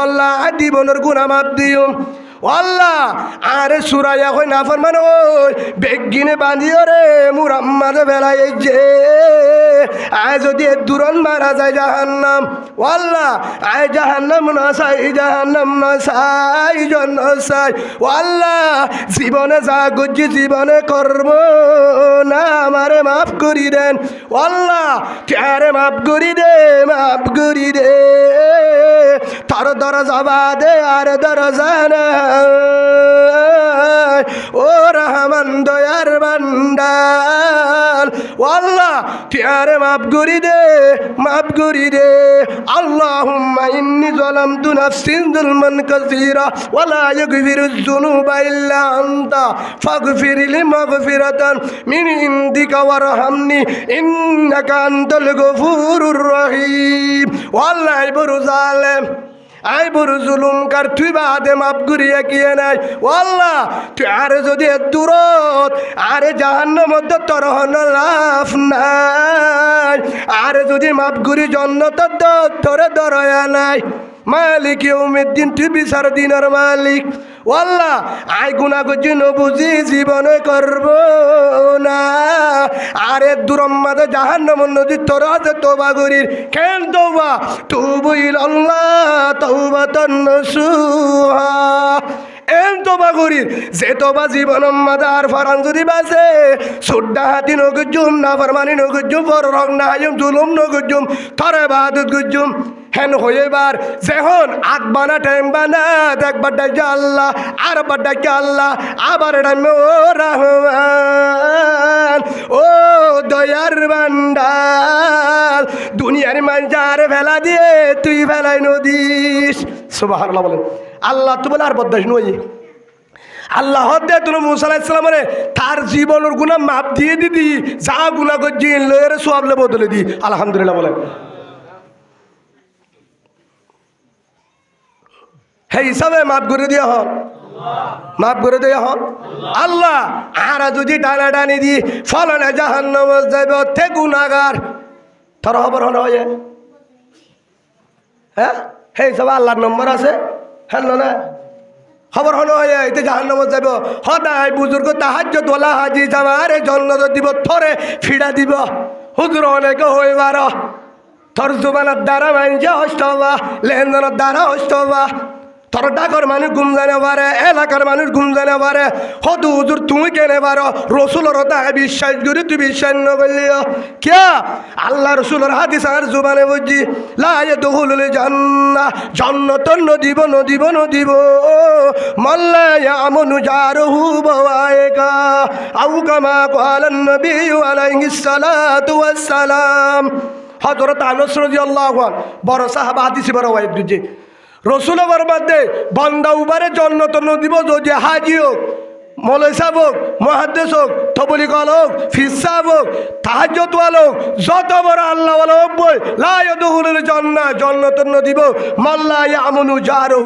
আল্লাহ জীবনের গুনাহ মাফ দিও আল্লাহ। আরে সুরাইয়া কই না ফরমান ওই বেগিনে বাঁধিও রে মুরাম্মাদ বেলায় যে আয় যদি দুরন মারা যায় জাহান্নাম আল্লাহ আয় জাহান্নাম না চাই জন্য চাই আল্লাহ জীবনে যা করছি জীবনে করব না আমারে মাফ করি দেন আল্লাহ কে মাফ করি দে তার দরজা বাদে আর দরজা না ও রহমান দয়ার বান্দাল আল্লাহ কে মাফ করি দে আল্লাহুম্মা ইন্নী যালামতু নাফসি যুলমান কাসীরা ওয়া লা ইয়াগফিরুয যুনুবা ইল্লা আনতা ফাগফিরলি মাগফিরাতান মিন ইনদিকা ওয়ারহামনি ইন্নাকা আনতাল গফুরুর রহিম আল্লাহ বড় জালেম আই বড় জুলুম কার তুই বাদে মাফ করিয়া কিয়ে নাই আল্লাহ তুই আরে যদি দূরত আরে জাহান্নামের মধ্যে তোর হন লাভ নাই আরে যদি মাফ করি জন্নত তোরে দরয়া নাই মালিক ইয়াউমিদ্দিন তুই বিচার দিনের মালিক আল্লাহ আই গুনাহ করছি নবুঝি জীবনে করব না আরে দুরম্মাদে জাহান্নামের নদী তোর হাতে তওবা করির কেন তওবা তুবু ইলাল্লাহ তাওবাতান নাসুহা এন তওবা করির যে তওবা জীবনের মাঝে আর ফারান যদি বাসে সুড্ডা হাতি নগুজুম না ফরমানি নগুজুম ফররং না আয়ুম জুলুম নগুজুম তরে বাদত গুজুম হেন হইবার যখন আগবানা টাইম বানা দেখবার ডাকে আল্লাহ আর বার ডাকে আল্লাহ আবার ডাইমে ও রহমান ও দয়ার বান্দাল দুনিয়ার মানজার ফেলা দিয়ে তুই ফেলাই নদীস সুবহানাল্লাহ বলেন আল্লাহ তো বলে আর বদাস নই আল্লাহ হদ্দে তুমি মুসা আলাইহিস সালামরে তার জীবনের গুনাহ মাফ দিয়ে দিদি যা গুনাহ করছি লয়ের সওয়াব লে বদলে দি আলহামদুলিল্লাহ বলেন হে হিসাবে মাফ করে দিয়া হন মাফ করে দেয়া হন আল্লাহ আর যদি টানা টানি দি ফলনে জাহান্নাম যাইবে অর্থে গুনাহগার তোর খবর হন হয় হ্যাঁ হে হিসাবে আল্লাহর নম্বর আছে হ্যাঁ না খবর হন হয় এতে জাহান্নাম যাইব সদায় বুজুর্গ তাহাজ্জুদ ওয়ালা হাজি জামারে জন্নত দিব থরে ফিরা দিব হুজুর অনেকে হইবার তোর জুবানের দ্বারা মাইনজা হস্তবা লেনদেনের দ্বারা হস্তবা তোর ডাকর মানুষ ঘুম জানে পারে এলাকার মানুষ ঘুম জানে পারে হদু হুজুর তুমি কেনে পারো রসুলের তাকে বিশ্বাস করি তুই বিশ্বাস ন করলিও কে আল্লাহ রসুলের হাদিস আর জুবানে বুঝছি লায়ে দহুল জান্নাহ জান্নাত নদিব মাল্লায়া আমনু জারহু বাওয়াইকা আও কামা ক্বালান নবী আলাইহিস সালাতু ওয়াস সালাম হযরত আনাস রাদিয়াল্লাহু আনহু বড় সাহাবা হাদিস বড় ওয়াইদ দুজি রসুল বরবাদে বান্দা উবারে জন্নত নদীব যদি হাজি হোক মৌলাই সাহেব হোক মুহাদ্দিস হোক তবলিগ হোক ফিস সাহেব হোক তাহাজ্জুদ হোক যত বড় আল্লাহ হোক বই লা ইয়াদখুলুল জান্নাহ জন্নত নদীব মাল্লা ইয়ামুনু জারহু